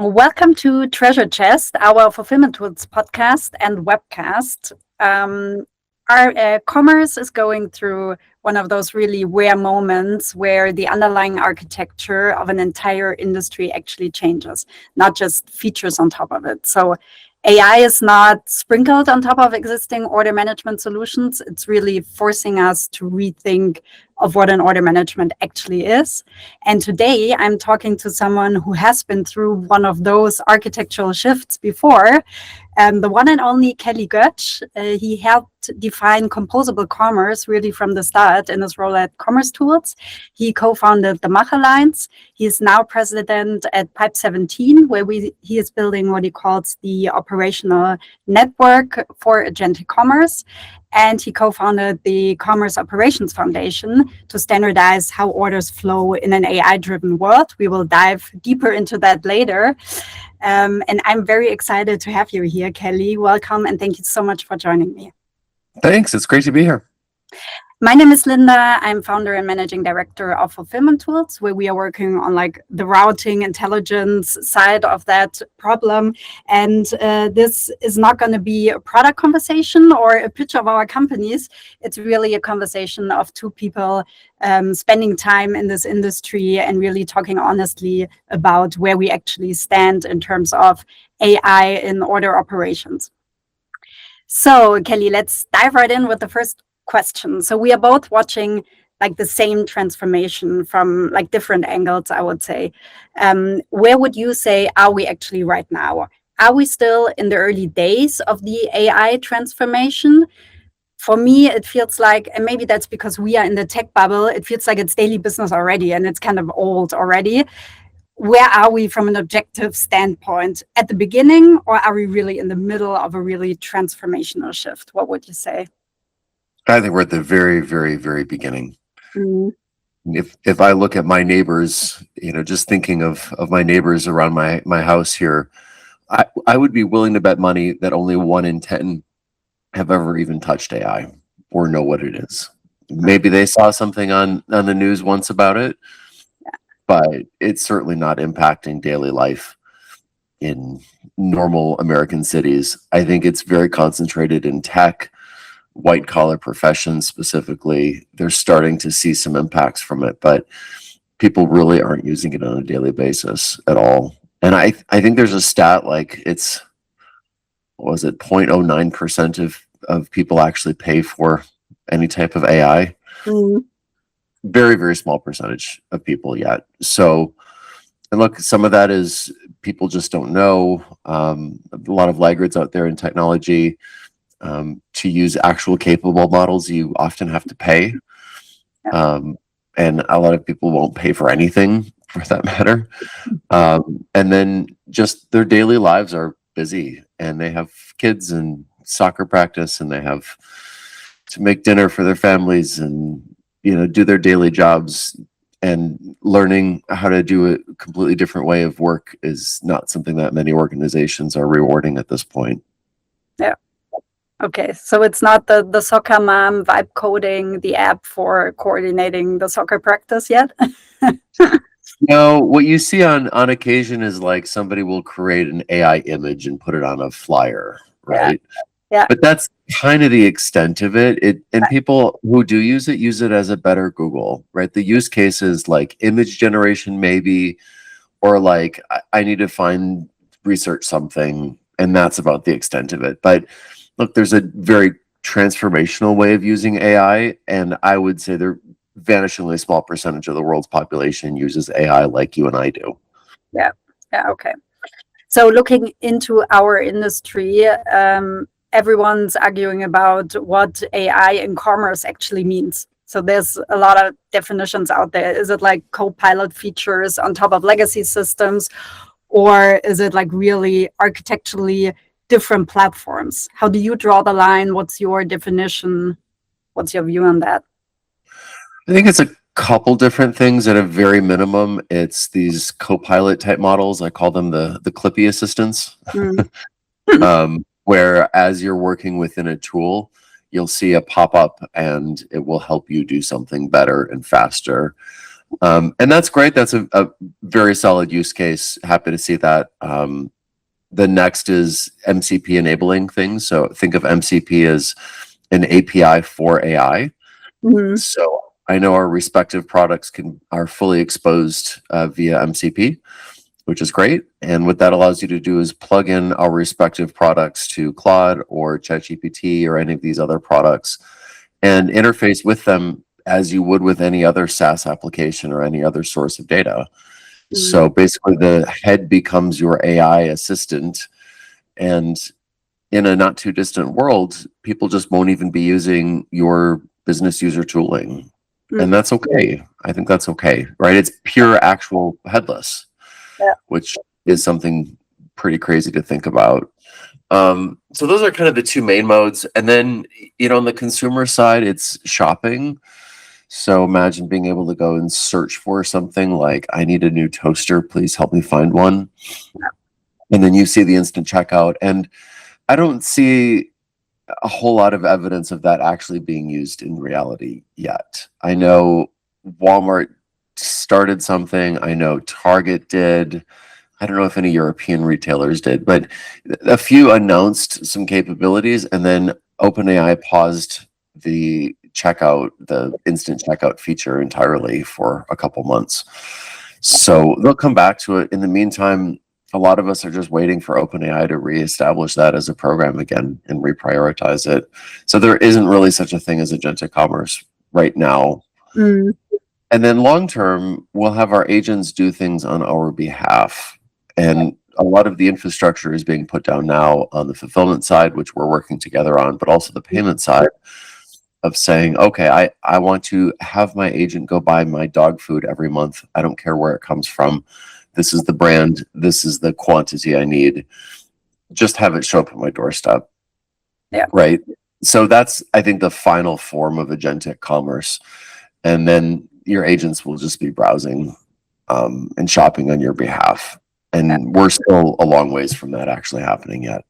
Welcome to Treasure Chest, our Fulfillment Tools podcast and webcast. Our commerce is going through one of those really rare moments where the underlying architecture of an entire industry actually changes, not just features on top of it. So AI is not sprinkled on top of existing order management solutions. It's really forcing us to rethink of what an order management actually is. And today I'm talking to someone who has been through one of those architectural shifts before, the one and only Kelly Goetsch. He helped define composable commerce really from the start in his role at Commerce Tools. He co-founded the Mach Alliance. He is now president at Pipe 17, where he is building what he calls the operational network for agentic commerce. And he co-founded the Commerce Operations Foundation to standardize how orders flow in an AI-driven world. We will dive deeper into that later. And I'm very excited to have you here, Kelly. Welcome, and thank you so much for joining me. Thanks. It's great to be here. My name is Linda. I'm founder and managing director of Fulfillment Tools, where we are working on the routing intelligence side of that problem. And this is not going to be a product conversation or a pitch of our companies. It's really a conversation of two people spending time in this industry and really talking honestly about where we actually stand in terms of AI in order operations. So, Kelly, let's dive right in with the first question. So we are both watching the same transformation from different angles, I would say. Where would you say are we actually right now? Are we still in the early days of the AI transformation? For me, it feels like, and maybe that's because we are in the tech bubble, it feels like it's daily business already and it's kind of old already. Where are we from an objective standpoint? At the beginning, or are we really in the middle of a really transformational shift? What would you say? I think we're at the very, very, very beginning. Mm. If I look at my neighbors, just thinking of my neighbors around my house here, I would be willing to bet money that only 1 in 10 have ever even touched AI or know what it is. Maybe they saw something on the news once about it, but it's certainly not impacting daily life in normal American cities. I think it's very concentrated in tech. White collar professions specifically, they're starting to see some impacts from it, but people really aren't using it on a daily basis at all. And I think there's a stat it's, what was it, 0.09% of people actually pay for any type of AI. Mm. Very, very small percentage of people yet. So, and look, some of that is people just don't know. A lot of laggards out there in technology. To use actual capable models, you often have to pay. And a lot of people won't pay for anything for that matter. And then just their daily lives are busy and they have kids and soccer practice and they have to make dinner for their families and, do their daily jobs, and learning how to do a completely different way of work is not something that many organizations are rewarding at this point. Yeah. Okay, so it's not the soccer mom vibe coding the app for coordinating the soccer practice yet? No, what you see on occasion is somebody will create an AI image and put it on a flyer, right? Yeah. But that's kind of the extent of it. And people who do use it as a better Google, right? The use cases like image generation maybe, or I need to research something, and that's about the extent of it. But look, there's a very transformational way of using AI, and I would say they're vanishingly small percentage of the world's population uses AI like you and I do. Yeah, okay. So looking into our industry, everyone's arguing about what AI in commerce actually means. So there's a lot of definitions out there. Is it co-pilot features on top of legacy systems, or is it really architecturally different platforms? How do you draw the line? What's your definition? What's your view on that? I think it's a couple different things. At a very minimum, it's these co-pilot type models. I call them the Clippy assistants. Where as you're working within a tool, you'll see a pop-up and it will help you do something better and faster. And that's great. That's a very solid use case. Happy to see that. The next is MCP enabling things. So think of MCP as an API for AI. Mhm. So I know our respective products are fully exposed via MCP, which is great. And what that allows you to do is plug in our respective products to Claude or ChatGPT or any of these other products and interface with them as you would with any other SaaS application or any other source of data. Mhm. So basically, the head becomes your AI assistant. And in a not too distant world, people just won't even be using your business user tooling. And Mhm. that's okay. I think that's okay, right? It's pure actual headless, Yeah. which is something pretty crazy to think about. So those are kind of the two main modes. And then, on the consumer side, it's shopping. So imagine being able to go and search for something like, I need a new toaster, please help me find one. And then you see the instant checkout. And I don't see a whole lot of evidence of that actually being used in reality yet. I know Walmart started something. I know Target did. I don't know if any European retailers did, but a few announced some capabilities, and then OpenAI paused the instant checkout feature entirely for a couple months. So they'll come back to it. In the meantime, a lot of us are just waiting for OpenAI to reestablish that as a program again and reprioritize it. So there isn't really such a thing as agentic commerce right now. Mm. And then long term, we'll have our agents do things on our behalf. And a lot of the infrastructure is being put down now on the fulfillment side, which we're working together on, but also the payment side of saying, okay, I want to have my agent go buy my dog food every month. I don't care where it comes from. This is the brand. This is the quantity I need. Just have it show up at my doorstep. Yeah. Right. So that's, I think, the final form of agentic commerce. And then your agents will just be browsing and shopping on your behalf. And we're still a long ways from that actually happening yet.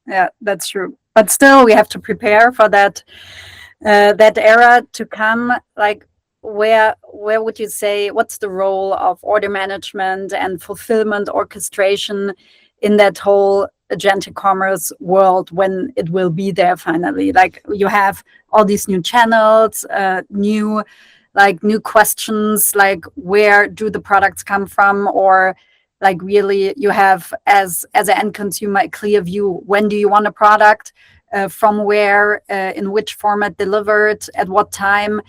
Yeah, that's true. But still, we have to prepare for that that era to come. Like, where would you say, what's the role of order management and fulfillment orchestration in that whole agentic commerce world when it will be there finally? Like, you have all these new channels, new questions, like where do the products come from, or like really you have as an end consumer a clear view, when do you want a product, from where, in which format delivered, at what time.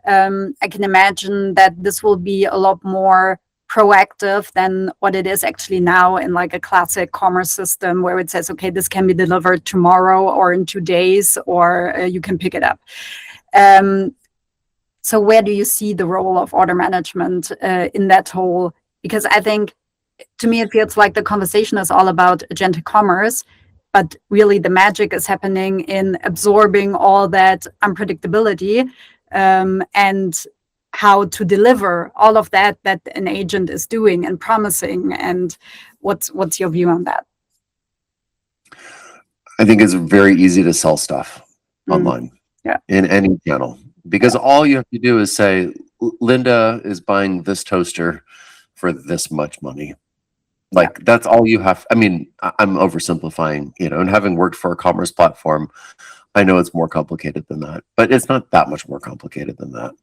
I can imagine that this will be a lot more proactive than what it is actually now in like a classic commerce system where it says, okay, this can be delivered tomorrow or in 2 days, or you can pick it up. So where do you see the role of order management in that whole? Because I think, to me, it feels like the conversation is all about agentic commerce, but really the magic is happening in absorbing all that unpredictability, and how to deliver all of that an agent is doing and promising. And what's your view on that? I think it's very easy to sell stuff Mm. online Yeah. in any channel because all you have to do is say, Linda is buying this toaster for this much money. Like that's all you have. I mean, I'm oversimplifying, and having worked for a commerce platform, I know it's more complicated than that, but it's not that much more complicated than that.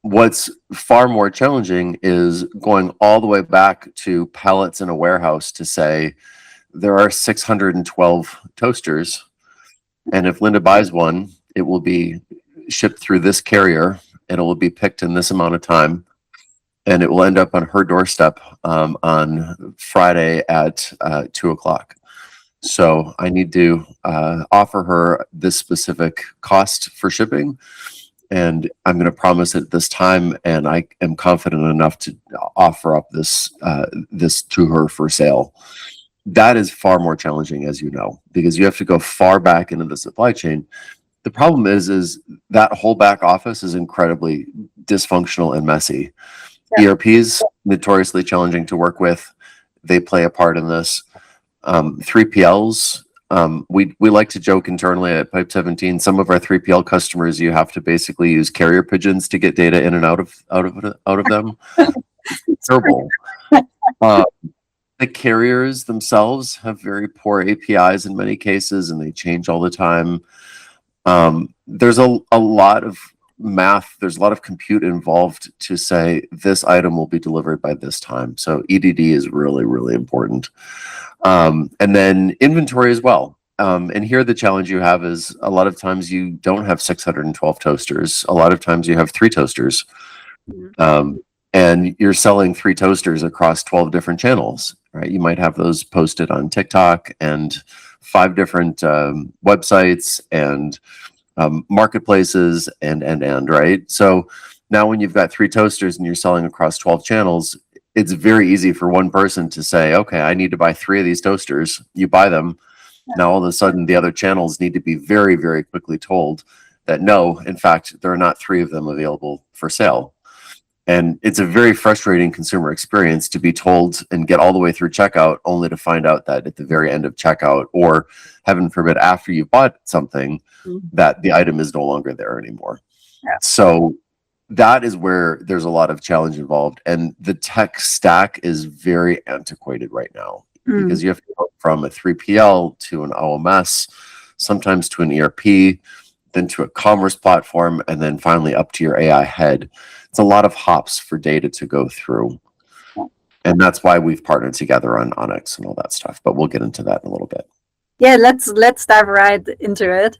What's far more challenging is going all the way back to pallets in a warehouse to say there are 612 toasters, and if Linda buys one, it will be shipped through this carrier, and it will be picked in this amount of time, and it will end up on her doorstep on Friday at 2:00. So I need to offer her this specific cost for shipping, and I'm going to promise it this time, and I am confident enough to offer up this to her for sale. That is far more challenging, as you know, because you have to go far back into the supply chain. The problem is that whole back office is incredibly dysfunctional and messy. Yeah. ERPs, notoriously challenging to work with. They play a part in this. 3PLs We like to joke internally at Pipe 17. Some of our 3PL customers, you have to basically use carrier pigeons to get data in and out of them. It's terrible. The carriers themselves have very poor APIs in many cases, and they change all the time. There's a lot of math, there's a lot of compute involved to say this item will be delivered by this time. So EDD is really, really important. And then inventory as well. And here the challenge you have is a lot of times you don't have 612 toasters. A lot of times you have 3 toasters. And you're selling 3 toasters across 12 different channels, right? You might have those posted on TikTok and 5 different websites and marketplaces and right? So now when you've got 3 toasters and you're selling across 12 channels, it's very easy for one person to say, okay, I need to buy 3 of these toasters. You buy them. Now all of a sudden the other channels need to be very, very quickly told that no, in fact, there are not 3 of them available for sale. And it's a very frustrating consumer experience to be told and get all the way through checkout only to find out that at the very end of checkout, or heaven forbid, after you bought something, that the item is no longer there anymore. Yeah. So that is where there's a lot of challenge involved. And the tech stack is very antiquated right now because you have to go from a 3PL to an OMS, sometimes to an ERP, then to a commerce platform, and then finally up to your AI head. It's a lot of hops for data to go through. And that's why we've partnered together on Onyx and all that stuff. But we'll get into that in a little bit. Yeah, let's dive right into it.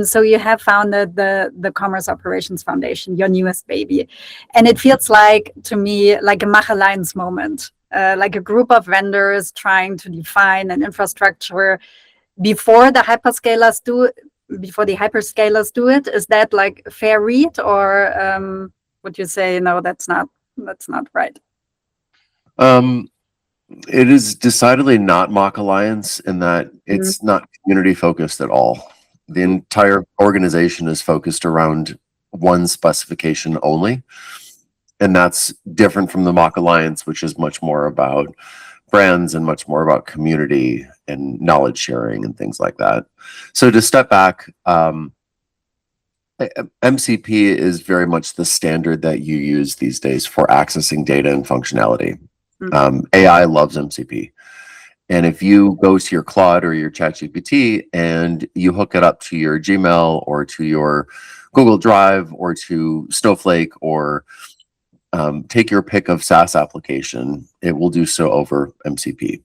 So you have founded the Commerce Operations Foundation, your newest baby. And it feels like, to me, like a Mach Alliance moment, like a group of vendors trying to define an infrastructure before the hyperscalers do it. Is that like a fair read, or would you say no, that's not right? It is decidedly not Mach Alliance in that it's not community focused at all. The entire organization is focused around one specification only. And that's different from the Mach Alliance, which is much more about brands and much more about community and knowledge sharing and things like that. So to step back, MCP is very much the standard that you use these days for accessing data and functionality. AI loves MCP. And if you go to your Claude or your ChatGPT and you hook it up to your Gmail or to your Google Drive or to Snowflake or take your pick of SaaS application, it will do so over MCP.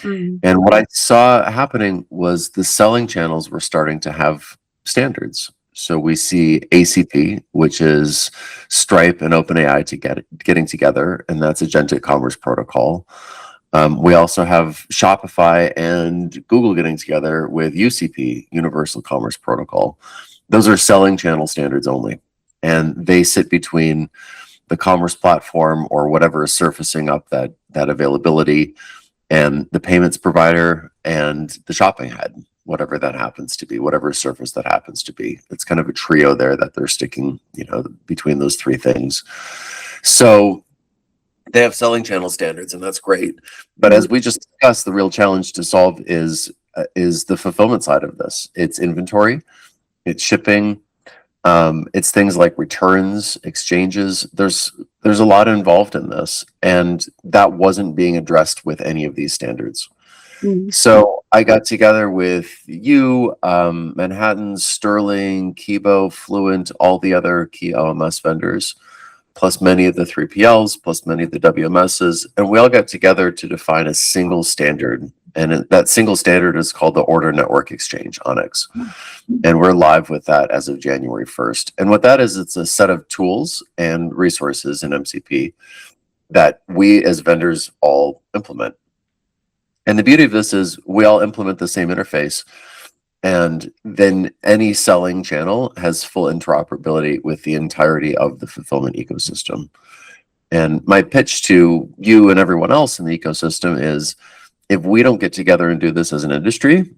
And what I saw happening was the selling channels were starting to have standards. So we see ACP, which is Stripe and OpenAI getting together, and that's Agentic Commerce Protocol. We also have Shopify and Google getting together with UCP, Universal Commerce Protocol. Those are selling channel standards only, and they sit between the commerce platform or whatever is surfacing up that availability and the payments provider and the shopping head, whatever that happens to be, whatever surface that happens to be. It's kind of a trio there that they're sticking, between those 3 things. So they have selling channel standards, and that's great. But as we just discussed, the real challenge to solve is the fulfillment side of this. It's inventory, it's shipping, it's things like returns, exchanges. There's a lot involved in this, and that wasn't being addressed with any of these standards. So I got together with you, Manhattan, Sterling, Kibo, Fluent, all the other key LMS vendors, plus many of the 3PLs, plus many of the WMSs, and we all got together to define a single standard. And that single standard is called the Order Network Exchange, Onyx. And we're live with that as of January 1st. And what that is, it's a set of tools and resources in MCP that we as vendors all implement. And the beauty of this is we all implement the same interface, and then any selling channel has full interoperability with the entirety of the fulfillment ecosystem. And my pitch to you and everyone else in the ecosystem is, if we don't get together and do this as an industry,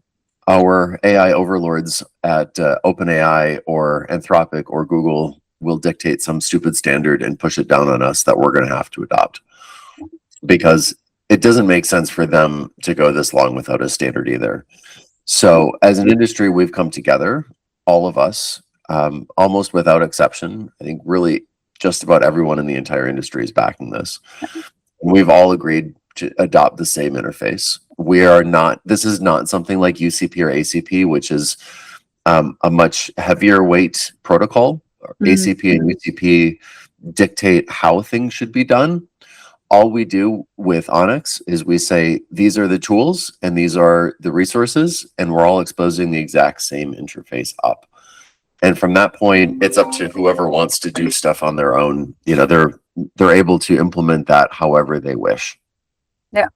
our AI overlords at OpenAI or Anthropic or Google will dictate some stupid standard and push it down on us that we're going to have to adopt. Because it doesn't make sense for them to go this long without a standard either. So as an industry, we've come together, all of us, almost without exception. I think really just about everyone in the entire industry is backing this. And we've all agreed to adopt the same interface. This is not something like UCP or ACP, which is a much heavier weight protocol. ACP and UCP dictate how things should be done. All we do with Onyx is we say, these are the tools and these are the resources, and we're all exposing the exact same interface up. And from that point, it's up to whoever wants to do stuff on their own. They're able to implement that however they wish. Yeah,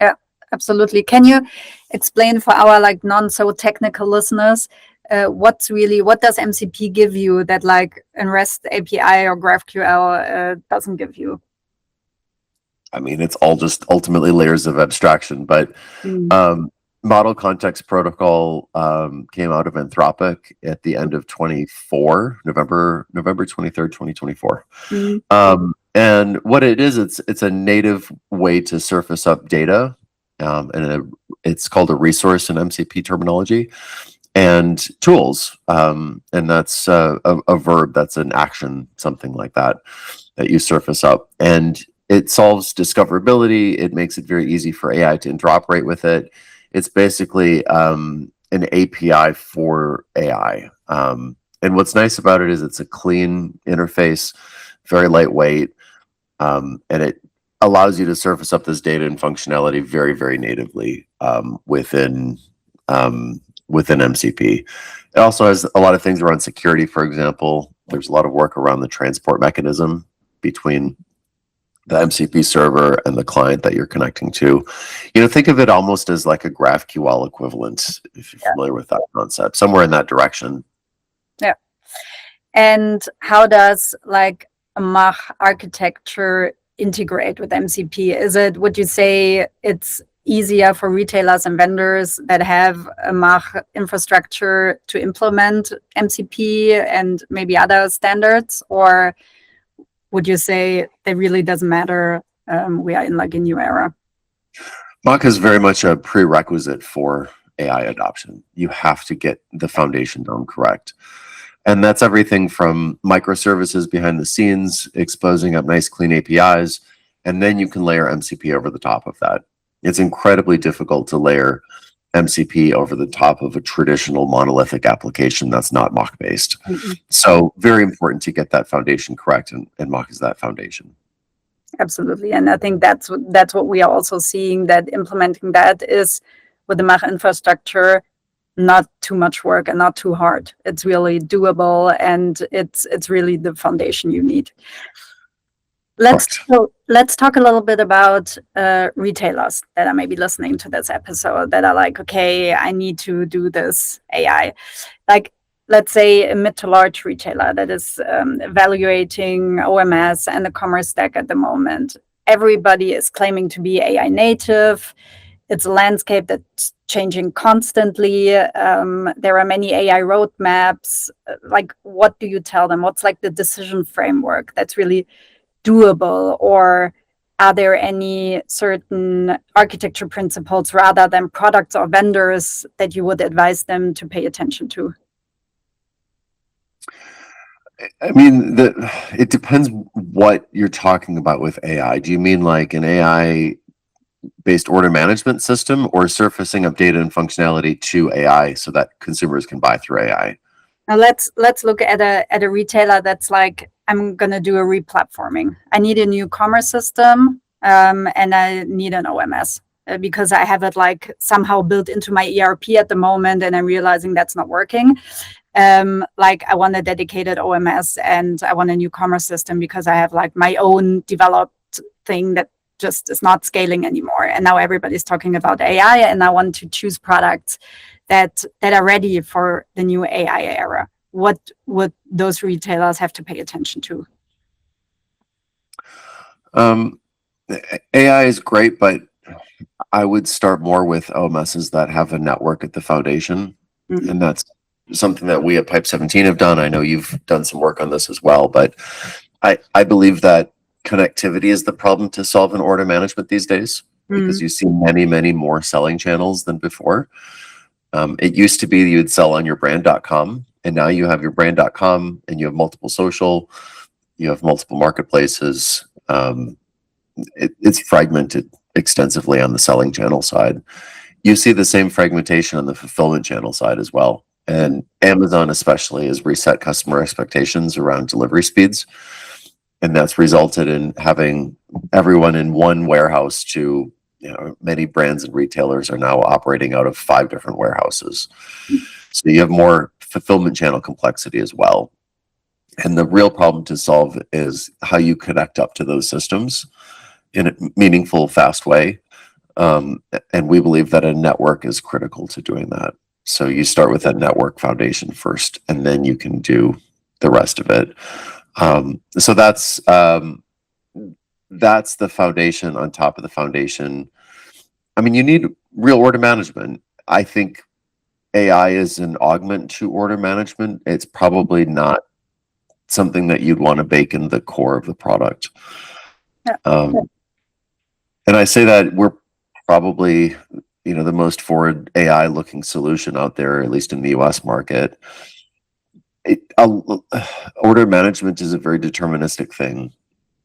yeah, absolutely. Can you explain for our like non so technical listeners, what does MCP give you that like in REST API or GraphQL doesn't give you? I mean, it's all just ultimately layers of abstraction, but Model Context Protocol came out of Anthropic at the end of 24, November 23rd, 2024. And what it is, it's a native way to surface up data, and it's called a resource in MCP terminology, and tools, and that's a verb, that's an action, something like that you surface up. And it solves discoverability. It makes it very easy for AI to interoperate with it. It's basically an API for AI. And what's nice about it is it's a clean interface, very lightweight, and it allows you to surface up this data and functionality very, very natively within MCP. It also has a lot of things around security, for example. There's a lot of work around the transport mechanism between the MCP server and the client that you're connecting to. Think of it almost as like a GraphQL equivalent, if you're familiar with that concept, somewhere in that direction. Yeah. And how does like a Mach architecture integrate with MCP? Would you say it's easier for retailers and vendors that have a Mach infrastructure to implement MCP and maybe other standards, or would you say that really doesn't matter? We are in like a new era. Mach is very much a prerequisite for AI adoption. You have to get the foundation done correct. And that's everything from microservices behind the scenes, exposing up nice clean APIs, and then you can layer MCP over the top of that. It's incredibly difficult to layer MCP over the top of a traditional monolithic application that's not Mach based. So very important to get that foundation correct, and Mach is that foundation. Absolutely. And I think that's what we are also seeing, that implementing that is with the Mach infrastructure, not too much work and not too hard. It's really doable, and it's really the foundation you need. Let's talk a little bit about retailers that are maybe listening to this episode that are like, okay, I need to do this AI. Like, let's say a mid to large retailer that is evaluating OMS and the commerce stack at the moment. Everybody is claiming to be AI native. It's a landscape that's changing constantly. There are many AI roadmaps. Like, what do you tell them? What's like the decision framework that's really doable? Or are there any certain architecture principles rather than products or vendors that you would advise them to pay attention to? I mean, it depends what you're talking about with AI. Do you mean like an AI-based order management system, or surfacing up data and functionality to AI so that consumers can buy through AI? Now let's look at a retailer that's like, I'm gonna do a replatforming. I need a new commerce system, and I need an OMS because I have it like somehow built into my ERP at the moment, and I'm realizing that's not working. Like, I want a dedicated OMS and I want a new commerce system because I have like my own developed thing that just is not scaling anymore. And now everybody's talking about AI, and I want to choose products that are ready for the new AI era. What would those retailers have to pay attention to? AI is great, but I would start more with OMSs that have a network at the foundation. And that's something that we at Pipe 17 have done. I know you've done some work on this as well, but I believe that connectivity is the problem to solve in order management these days, because you see many, many more selling channels than before. It used to be that you would sell on your brand.com, and now you have your brand.com and you have multiple social, you have multiple marketplaces. It's fragmented extensively on the selling channel side. You see the same fragmentation on the fulfillment channel side as well. And Amazon especially has reset customer expectations around delivery speeds. And that's resulted in having everyone in one warehouse to, many brands and retailers are now operating out of 5 different warehouses. So you have more fulfillment channel complexity as well. And the real problem to solve is how you connect up to those systems in a meaningful, fast way. And we believe that a network is critical to doing that. So you start with a network foundation first, and then you can do the rest of it. So that's the foundation on top of the foundation. I mean, you need real order management. I think AI is an augment to order management. It's probably not something that you'd want to bake in the core of the product. And I say that we're probably, the most forward AI looking solution out there, at least in the US market. Order management is a very deterministic thing,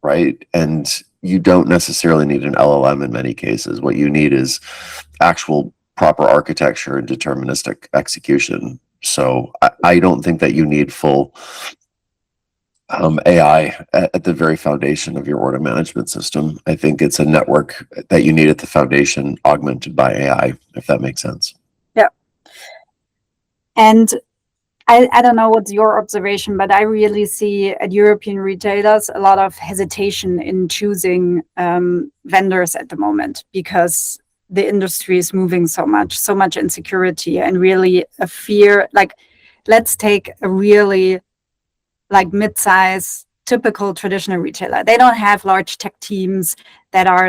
right? And you don't necessarily need an LLM in many cases. What you need is actual proper architecture and deterministic execution. So I don't think that you need full AI at the very foundation of your order management system. I think it's a network that you need at the foundation, augmented by AI, if that makes sense. Yeah. And I don't know what's your observation, but I really see at European retailers a lot of hesitation in choosing vendors at the moment, because the industry is moving so much insecurity, and really a fear. Like, let's take a really mid-size typical traditional retailer. They don't have large tech teams that are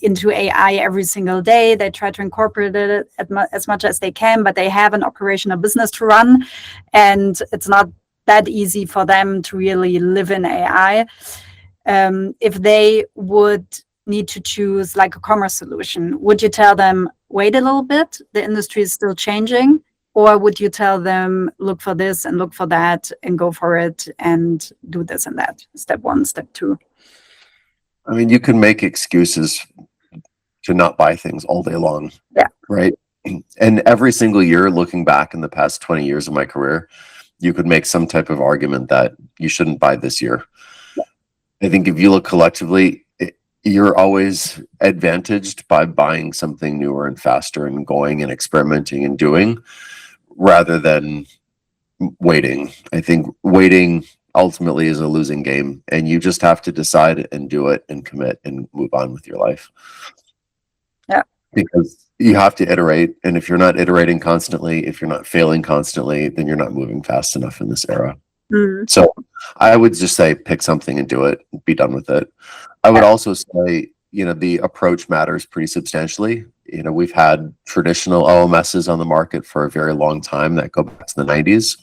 into AI every single day. They try to incorporate it as much as they can, but they have an operational business to run, and it's not that easy for them to really live in AI. If they would need to choose a commerce solution, would you tell them, wait a little bit, the industry is still changing? Or would you tell them, look for this and look for that and go for it and do this and that? Step 1, step 2. I mean, you can make excuses to not buy things all day long. Yeah. Right. And every single year, looking back in the past 20 years of my career, you could make some type of argument that you shouldn't buy this year. Yeah. I think if you look collectively, you're always advantaged by buying something newer and faster and going and experimenting and doing, rather than waiting. I think waiting ultimately is a losing game, and you just have to decide and do it and commit and move on with your life. Yeah. Because you have to iterate, and if you're not iterating constantly, if you're not failing constantly, then you're not moving fast enough in this era. So I would just say pick something and do it, be done with it. I would also say, the approach matters pretty substantially. We've had traditional OMSs on the market for a very long time that go back to the 90s.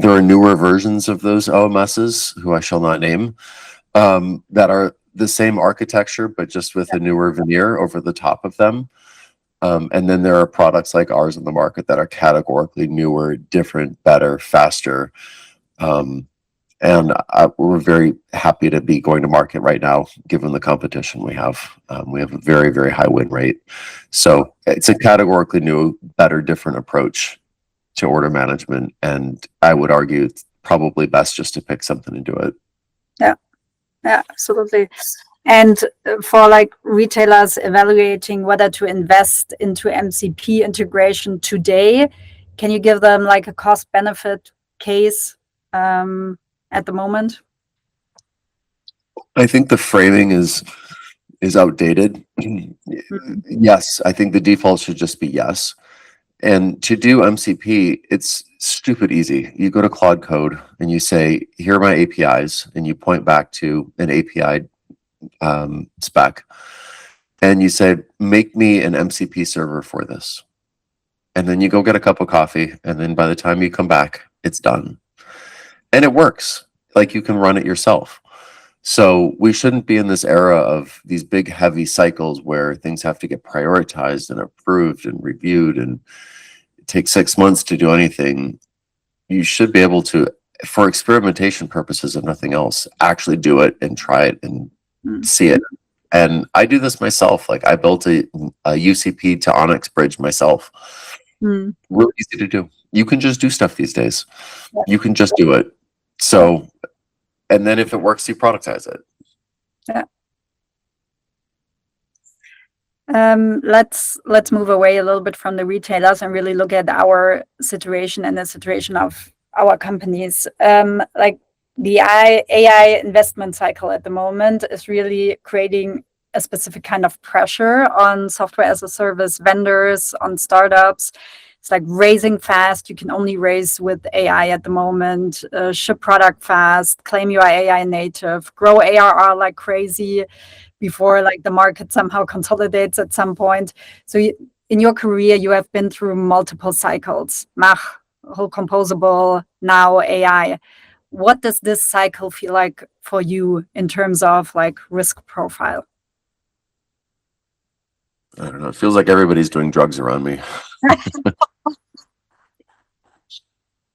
There are newer versions of those OMSs, who I shall not name, that are the same architecture, but just with a newer veneer over the top of them. And then there are products like ours in the market that are categorically newer, different, better, faster. And we're very happy to be going to market right now, given the competition we have. We have a very, very high win rate. So it's a categorically new, better, different approach to order management. And I would argue it's probably best just to pick something and do it. Yeah, absolutely. And for retailers evaluating whether to invest into MCP integration today, can you give them a cost benefit case at the moment? I think the framing is outdated. Yes, I think the default should just be yes. And to do MCP, it's stupid easy. You go to Claude Code and you say, here are my APIs, and you point back to an API spec, and you say, make me an MCP server for this. And then you go get a cup of coffee, and then by the time you come back, it's done. And it works. You can run it yourself. So we shouldn't be in this era of these big, heavy cycles where things have to get prioritized and approved and reviewed, and it takes 6 months to do anything. You should be able to, for experimentation purposes, if nothing else, actually do it and try it and see it. And I do this myself. Like, I built a UCP to Onyx bridge myself. Really easy to do. You can just do stuff these days. You can just do it. So, and then if it works, you productize it. Yeah. Let's move away a little bit from the retailers and really look at our situation and the situation of our companies. Like the AI investment cycle at the moment is really creating a specific kind of pressure on software as a service vendors, on startups. It's like raising fast. You can only raise with AI at the moment. Ship product fast. Claim you are AI native. Grow ARR like crazy before like the market somehow consolidates at some point. So in your career, you have been through multiple cycles. Mach, whole composable, now AI. What does this cycle feel like for you in terms of like risk profile? I don't know. It feels like everybody's doing drugs around me.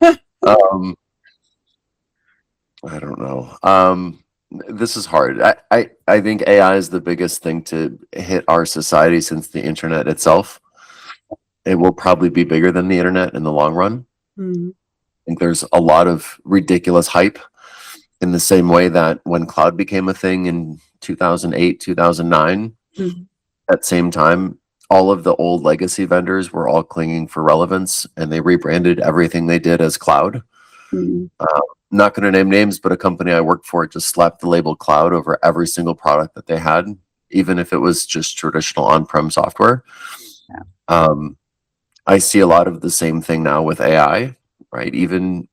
I don't know. This is hard. I think AI is the biggest thing to hit our society since the internet itself. It will probably be bigger than the internet in the long run. I think there's a lot of ridiculous hype, in the same way that when cloud became a thing in 2008, 2009, at same time, all of the old legacy vendors were all clinging for relevance, and they rebranded everything they did as cloud. Not going to name names, but a company I worked for just slapped the label cloud over every single product that they had, even if it was just traditional on-prem software. I see a lot of the same thing now with AI, right? Even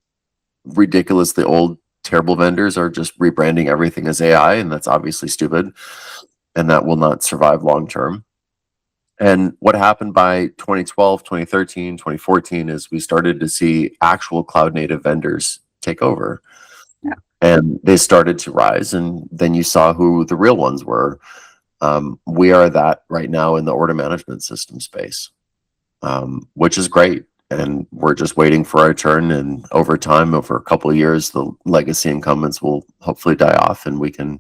ridiculously old, terrible vendors are just rebranding everything as AI, and that's obviously stupid, and that will not survive long term. And what happened by 2012, 2013, 2014 is we started to see actual cloud native vendors take over. And they started to rise, and then you saw who the real ones were. We are that right now in the order management system space, which is great. And we're just waiting for our turn. And over time, over a couple of years, the legacy incumbents will hopefully die off, and we can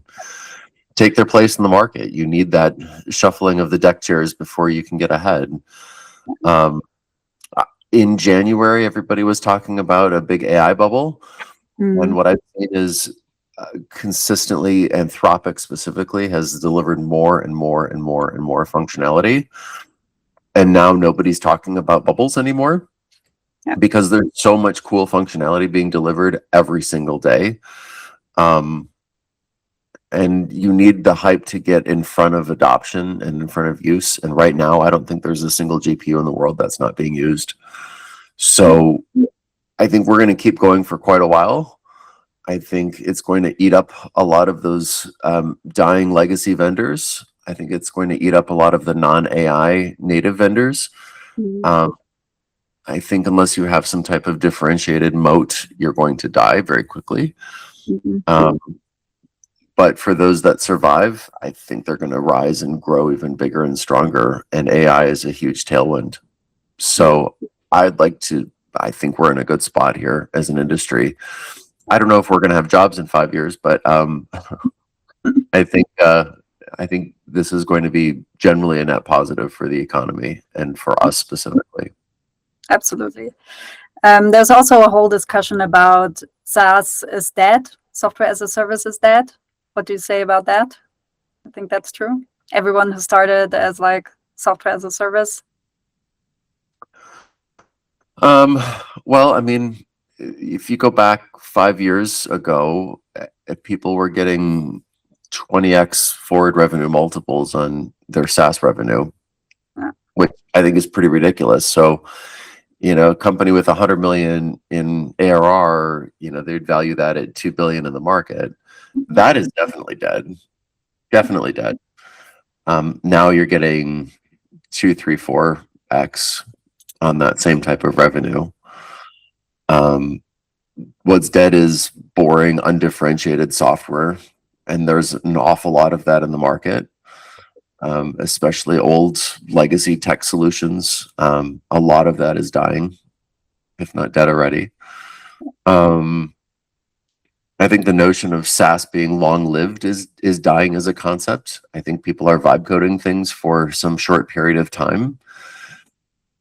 take their place in the market. You need that shuffling of the deck chairs before you can get ahead. In January, everybody was talking about a big AI bubble. And what I've seen is consistently, Anthropic specifically has delivered more and more and more and more functionality. And now nobody's talking about bubbles anymore, because there's so much cool functionality being delivered every single day. And you need the hype to get in front of adoption and in front of use. And right now, I don't think there's a single GPU in the world that's not being used. So I think we're going to keep going for quite a while. I think it's going to eat up a lot of those dying legacy vendors. I think it's going to eat up a lot of the non-AI native vendors. I think unless you have some type of differentiated moat, you're going to die very quickly. But for those that survive, I think they're going to rise and grow even bigger and stronger. And AI is a huge tailwind. So I think we're in a good spot here as an industry. I don't know if we're going to have jobs in 5 years, but I think this is going to be generally a net positive for the economy and for us specifically. Absolutely. There's also a whole discussion about SaaS is dead, software as a service is dead. What do you say about that? I think that's true. Everyone who started as like software as a service. Well, I mean, if you go back 5 years ago, people were getting 20x forward revenue multiples on their SaaS revenue, which I think is pretty ridiculous. So, a company with 100 million in ARR, they'd value that at 2 billion in the market. That is definitely dead. Definitely dead. Now you're getting 2, 3, 4x on that same type of revenue. What's dead is boring, undifferentiated software, and there's an awful lot of that in the market, especially old legacy tech solutions. A lot of that is dying, if not dead already. I think the notion of SaaS being long-lived is dying as a concept. I think people are vibe coding things for some short period of time,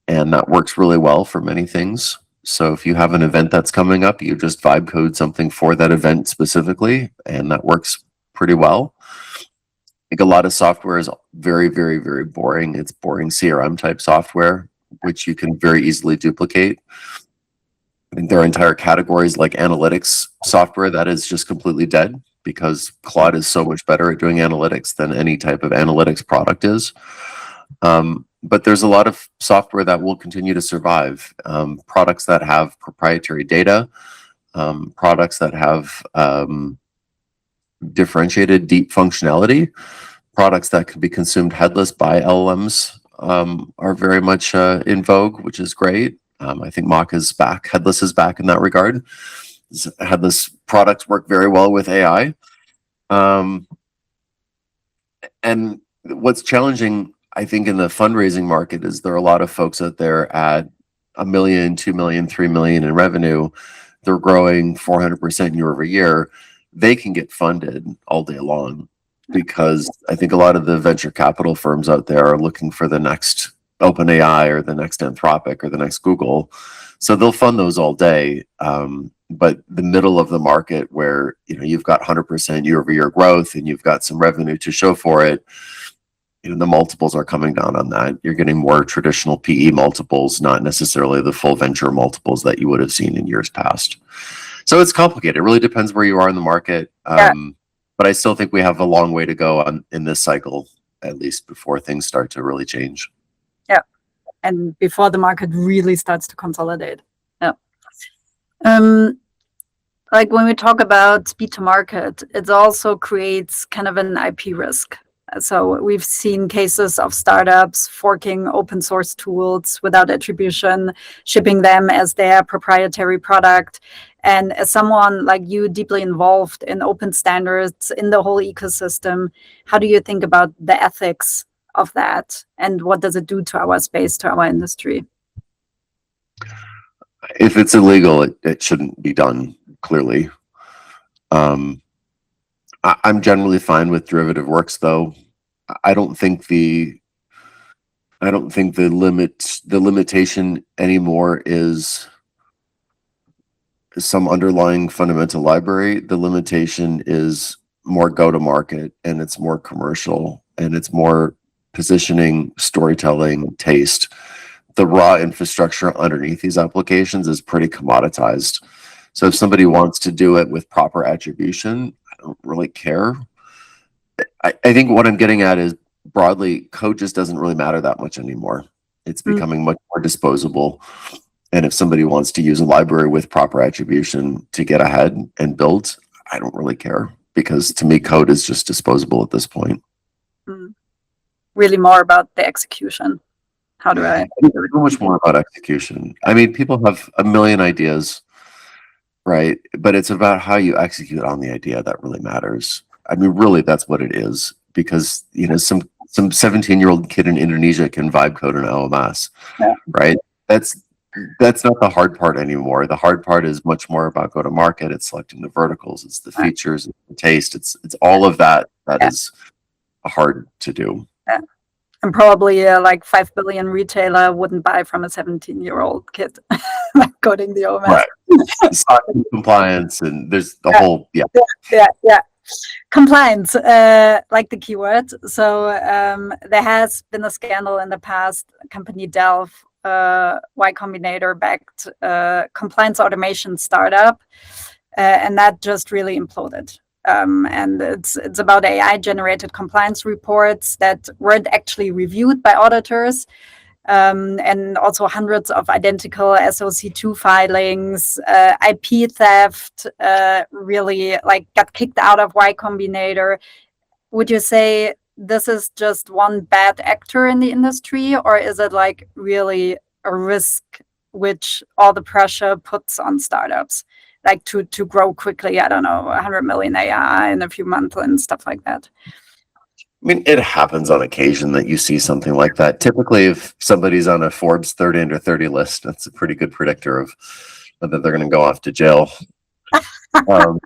and that works really well for many things. So if you have an event that's coming up, you just vibe code something for that event specifically, and that works pretty well. I think a lot of software is very, very, very boring. It's boring CRM type software, which you can very easily duplicate. I think there are entire categories like analytics software that is just completely dead because Claude is so much better at doing analytics than any type of analytics product is. But there's a lot of software that will continue to survive. Products that have proprietary data, products that have differentiated deep functionality, products that can be consumed headless by LLMs are very much in vogue, which is great. I think Mock is back. Headless is back in that regard. Headless products work very well with AI. And what's challenging, I think, in the fundraising market is there are a lot of folks out there at $1 million, $2 million, $3 million in revenue. They're growing 400% year over year. They can get funded all day long because I think a lot of the venture capital firms out there are looking for the next OpenAI or the next Anthropic or the next Google. So they'll fund those all day. But the middle of the market where you've got 100% year over year growth and you've got some revenue to show for it, the multiples are coming down on that. You're getting more traditional PE multiples, not necessarily the full venture multiples that you would have seen in years past. So it's complicated. It really depends where you are in the market. But I still think we have a long way to go in this cycle, at least before things start to really change. Yeah. And before the market really starts to consolidate. Yeah. Like when we talk about speed to market, it also creates kind of an IP risk. So we've seen cases of startups forking open source tools without attribution, shipping them as their proprietary product. And as someone like you, deeply involved in open standards in the whole ecosystem, how do you think about the ethics of that? And what does it do to our space, to our industry? If it's illegal, it shouldn't be done, clearly. I'm generally fine with derivative works, though. I don't think the limitation anymore is some underlying fundamental library. The limitation is more go-to-market, and it's more commercial, and it's more positioning, storytelling, taste. The raw infrastructure underneath these applications is pretty commoditized. So if somebody wants to do it with proper attribution, I don't really care. I think what I'm getting at is broadly, code just doesn't really matter that much anymore. It's becoming much more disposable. And if somebody wants to use a library with proper attribution to get ahead and build, I don't really care, because to me, code is just disposable at this point. Really more about the execution. How do I? So much more about execution. I mean, people have a million ideas, right? But it's about how you execute on the idea that really matters. I mean, really, that's what it is. Because some 17-year-old kid in Indonesia can vibe code an LMS, right? That's not the hard part anymore. The hard part is much more about go to market. It's selecting the verticals. It's the features, it's the taste. It's all of that is hard to do. And probably like 5 billion retailer wouldn't buy from a 17-year-old kid coding the OMS. Right. Compliance, and there's the whole, Compliance, like the keyword. So there has been a scandal in the past. Company Delve, Y Combinator backed compliance automation startup, and that just really imploded. And it's about AI generated compliance reports that weren't actually reviewed by auditors, and also hundreds of identical SOC2 filings, IP theft, really got kicked out of Y Combinator. Would you say this is just one bad actor in the industry, or is it really a risk which all the pressure puts on startups? like to grow quickly. I don't know, 100 million AI in a few months and stuff like that. I mean, it happens on occasion that you see something like that. Typically, if somebody's on a Forbes 30 under 30 list, that's a pretty good predictor of whether they're going to go off to jail. Um,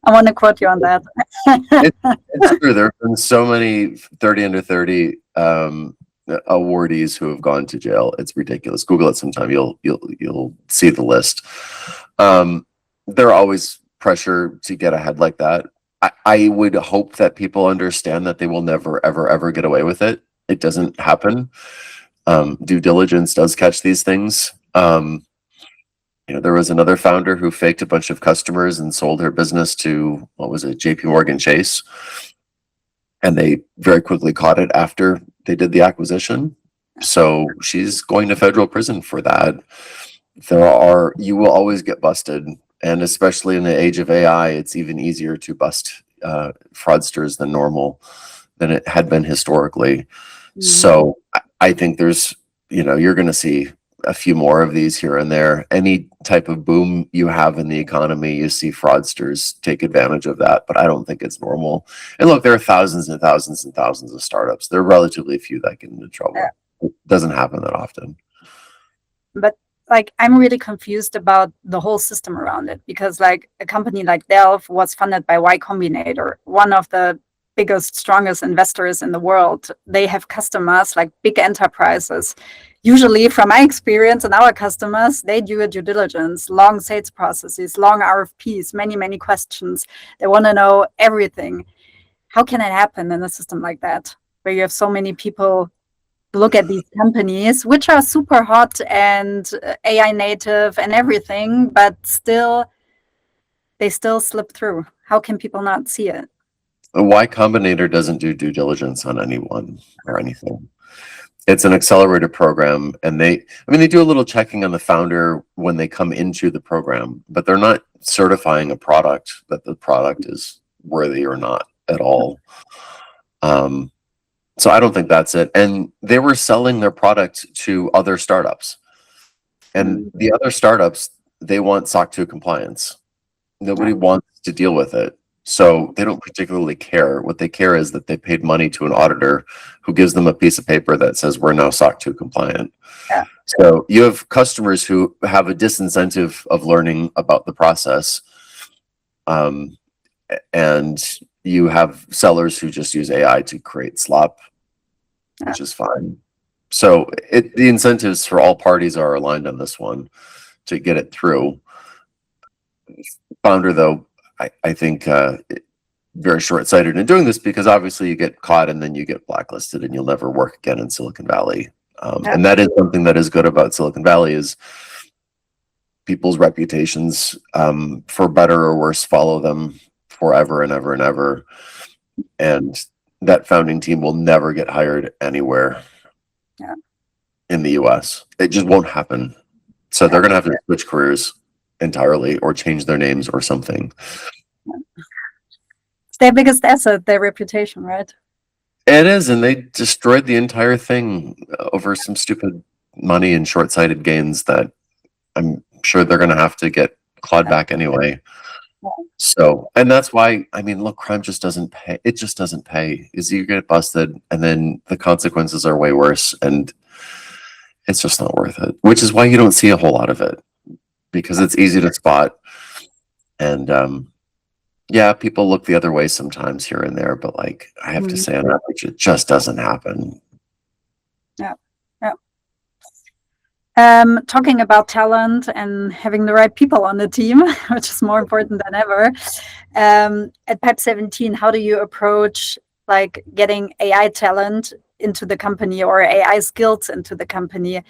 I want to quote you on that. it's true. There have been so many 30 under 30 awardees who have gone to jail. It's ridiculous. Google it sometime. You'll see the list. There are always pressure to get ahead like that. I would hope that people understand that they will never, ever, ever get away with it. It doesn't happen. Due diligence does catch these things. There was another founder who faked a bunch of customers and sold her business to, what was it, JP Morgan Chase. And they very quickly caught it after they did the acquisition. So she's going to federal prison for that. You will always get busted. And especially in the age of AI, it's even easier to bust fraudsters than it had been historically. Mm-hmm. So I think there's, you're going to see a few more of these here and there. Any type of boom you have in the economy, you see fraudsters take advantage of that, but I don't think it's normal. And look, there are thousands and thousands and thousands of startups. There are relatively few that get into trouble. Yeah. It doesn't happen that often. But I'm really confused about the whole system around it, because a company like Delphi was funded by Y Combinator, one of the biggest, strongest investors in the world. They have customers like big enterprises. Usually, from my experience and our customers, they do a due diligence, long sales processes, long RFPs, many, many questions. They want to know everything. How can it happen in a system like that, where you have so many people look at these companies, which are super hot and AI native and everything, but they still slip through? How can people not see it? Y Combinator doesn't do due diligence on anyone or anything. It's an accelerator program, and they do a little checking on the founder when they come into the program, but they're not certifying a product that the product is worthy or not at all. So I don't think that's it. And they were selling their product to other startups, and the other startups, they want SOC 2 compliance. Nobody wants to deal with it. So they don't particularly care. What they care is that they paid money to an auditor who gives them a piece of paper that says we're now SOC 2 compliant. Yeah. So you have customers who have a disincentive of learning about the process. And you have sellers who just use AI to create slop, which is fine. So the incentives for all parties are aligned on this one to get it through. Founder, though, I think very short-sighted in doing this, because obviously you get caught and then you get blacklisted and you'll never work again in Silicon Valley. And that is something that is good about Silicon Valley, is people's reputations, for better or worse, follow them forever and ever and ever. And that founding team will never get hired anywhere in the US. It just won't happen. So they're going to have to switch careers entirely or change their names or something. It's their biggest asset, their reputation, right? It is, and they destroyed the entire thing over some stupid money and short-sighted gains that I'm sure they're going to have to get clawed back anyway. So, and that's why, look, crime just doesn't pay. It just doesn't pay. You get busted, and then the consequences are way worse, and it's just not worth it, which is why you don't see a whole lot of it, because it's easy to spot. And people look the other way sometimes here and there, but I have to say, on average, it just doesn't happen. Talking about talent and having the right people on the team, which is more important than ever. At Pipe 17, how do you approach getting AI talent into the company, or AI skills into the company?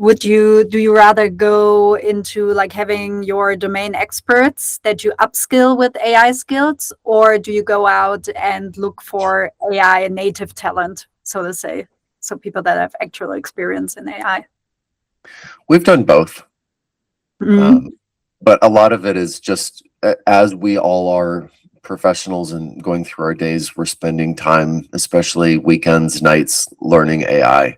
Do you rather go into having your domain experts that you upskill with AI skills, or do you go out and look for AI native talent, so to say, so people that have actual experience in AI? We've done both. But a lot of it is just, as we all are professionals and going through our days, we're spending time, especially weekends, nights, learning AI.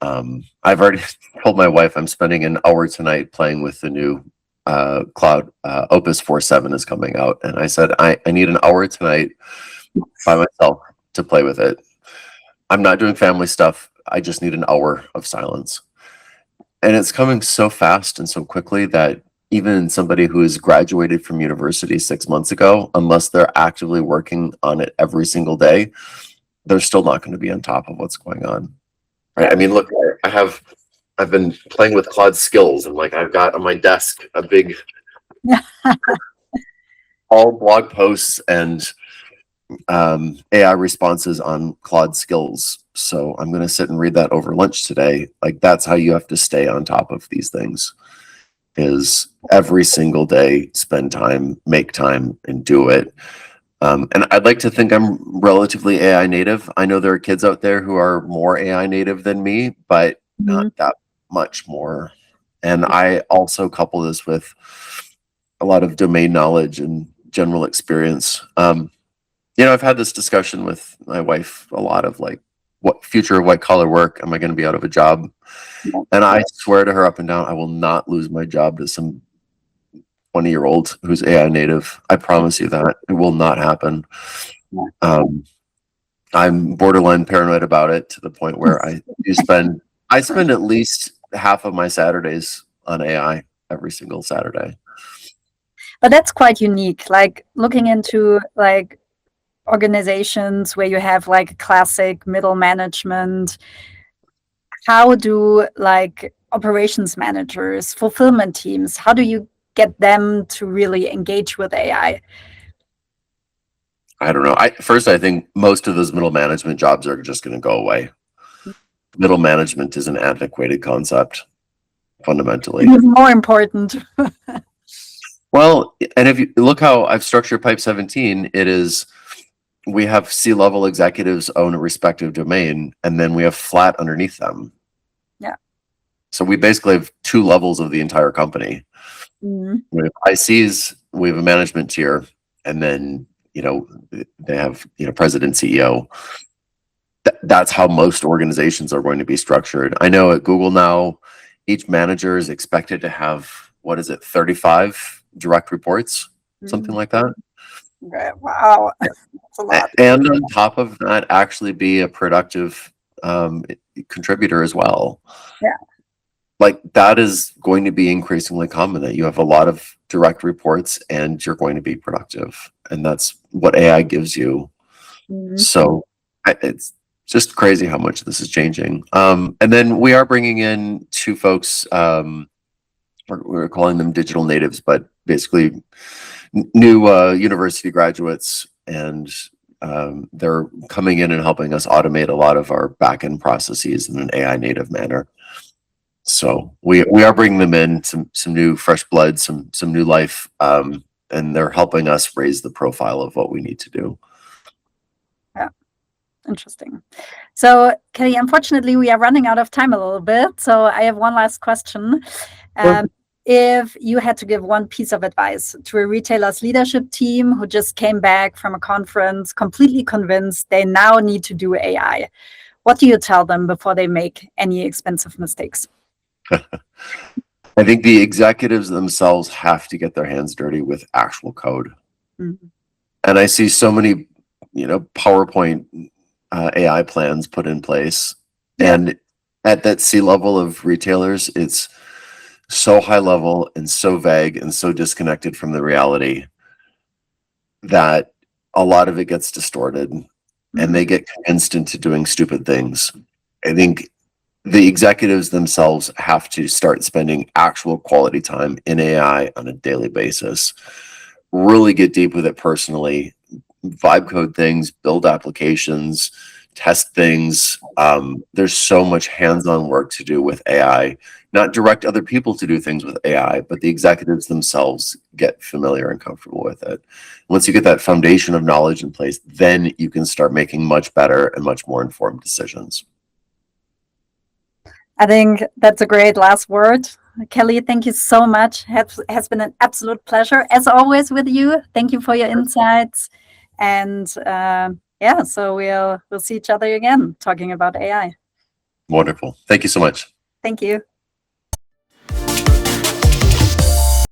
I've already told my wife I'm spending an hour tonight playing with the new cloud, Opus 4.7 is coming out. And I said, I need an hour tonight by myself to play with it. I'm not doing family stuff. I just need an hour of silence. And it's coming so fast and so quickly that even somebody who has graduated from university 6 months ago, unless they're actively working on it every single day, they're still not going to be on top of what's going on. Right? I mean, look, I've been playing with Claude Skills, and like I've got on my desk a big all blog posts and AI responses on Claude Skills. So I'm going to sit and read that over lunch today. Like that's how you have to stay on top of these things, is every single day, spend time, make time, and do it. And I'd like to think I'm relatively AI native. I know there are kids out there who are more AI native than me, but not that much more. And I also couple this with a lot of domain knowledge and general experience. I've had this discussion with my wife a lot of like, what future of white collar work? Am I going to be out of a job? And I swear to her up and down, I will not lose my job to some 20-year-old who's AI native. I promise you that it will not happen. I'm borderline paranoid about it to the point where I spend at least half of my Saturdays on AI every single Saturday. But that's quite unique. Like looking into like organizations where you have like classic middle management, how do like operations managers, fulfillment teams, how do you get them to really engage with AI? I don't know. I think most of those middle management jobs are just going to go away. Middle management is an antiquated concept, fundamentally. It's more important. Well, and if you look how I've structured Pipe 17, it is, we have C-level executives own a respective domain, and then we have flat underneath them. Yeah. So we basically have two levels of the entire company. Mm-hmm. We have ICs, we have a management tier, and then, they have, president, CEO. That's how most organizations are going to be structured. I know at Google now, each manager is expected to have, 35 direct reports, something like that. Okay. Wow. That's a lot. And on top of that, actually be a productive contributor as well. Yeah. Like that is going to be increasingly common, that you have a lot of direct reports and you're going to be productive. And that's what AI gives you. Mm-hmm. So it's just crazy how much this is changing. And then we are bringing in two folks, we're calling them digital natives, but basically new university graduates, and they're coming in and helping us automate a lot of our back-end processes in an AI native manner. So we are bringing them in, some new fresh blood, some new life, and they're helping us raise the profile of what we need to do. Yeah, interesting. So Kelly, unfortunately, we are running out of time a little bit. So I have one last question. If you had to give one piece of advice to a retailer's leadership team who just came back from a conference, completely convinced they now need to do AI, what do you tell them before they make any expensive mistakes? I think the executives themselves have to get their hands dirty with actual code. Mm-hmm. And I see so many, PowerPoint AI plans put in place. Yeah. And at that C-level of retailers, it's so high level and so vague and so disconnected from the reality that a lot of it gets distorted. Mm-hmm. And they get convinced into doing stupid things. I think the executives themselves have to start spending actual quality time in AI on a daily basis, really get deep with it personally, vibe code things, build applications, test things. There's so much hands-on work to do with AI, not direct other people to do things with AI, but the executives themselves get familiar and comfortable with it. Once you get that foundation of knowledge in place, then you can start making much better and much more informed decisions. I think that's a great last word. Kelly, thank you so much. Has been an absolute pleasure, as always, with you. Thank you for your insights. And so we'll see each other again talking about AI. Wonderful. Thank you so much. Thank you.